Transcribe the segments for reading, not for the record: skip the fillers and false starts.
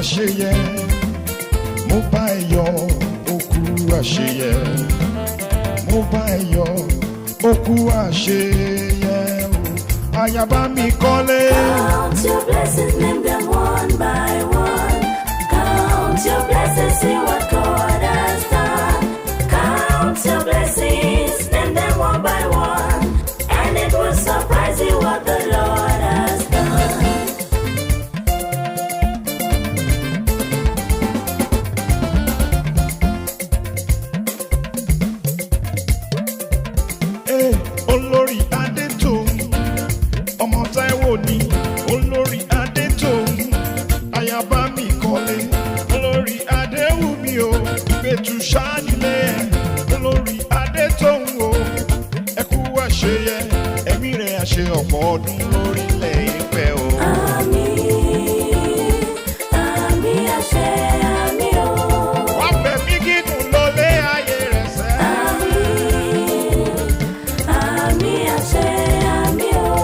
àṣeyẹ mo bá ẹ yọ̀ òkú àṣeyẹ mo bá ẹ yọ̀ òkú àṣeyẹ o ayaba mi kọ́lé. Count your blessings, name them one by one. Count your blessings, see what God has done. Count your blessings, name them one by one, and it will surprise you what the Lord has done. Olórí Adétòun ọmọ Táíwò ni olórí Adétòun ayaba mi kọ́lé olórí Adéwùmí o ìgbẹ́tù ṣáàdìlẹ̀ olórí Adétòun o ẹkú àṣeyẹ ẹ̀mí rẹ̀ àṣẹ ọ̀pọ̀ ọdún lórílẹ̀ ìpẹ́ o. Àmín, àmín àṣẹ, àmín o. wọ́n fẹ́ mí gígùn lólé ayé rẹ̀ sẹ́. Àmín, àmín àṣẹ, àmín o.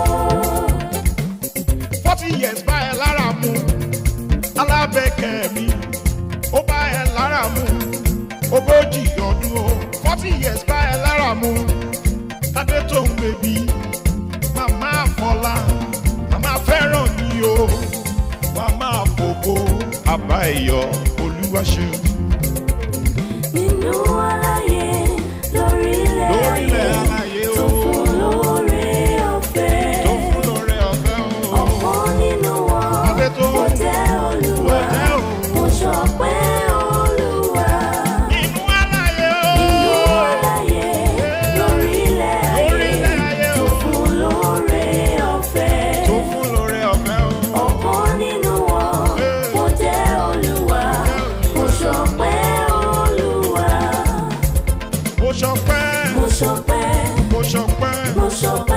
40 years bá ẹ lára mu alábẹ́kẹ̀ mi ó bá ẹ lára mu ogójì ọdún o 40 years bá ẹ lára mu Adétòun bèbí màmá Fọlá màmá fẹ́ràn ni o màmá Fògo àbá ẹ̀yọ́ Olúwa ṣeun. Nínú aláyé lórílẹ̀ ayé tó fún lóore ọ̀fẹ́. tó fún lóore ọ̀fẹ́ o. Ọ̀pọ̀ nínú wọn Adétòun kò jẹ́ Olúwa, kò jẹ́ o. mo ṣọpẹ́ Olúwa. inú aláyé o. Nínú aláyé lórílẹ̀ ayé tó fún lóore ọ̀fẹ́. tó fún lóore ọ̀fẹ́ o. Ọ̀pọ̀ nínú wọn kò jẹ́ Olúwa, mo ṣọpẹ́ Olúwa. mo ṣọpẹ́ Mo ṣọpẹ́, mo ṣọpẹ́. mo ṣọpẹ́.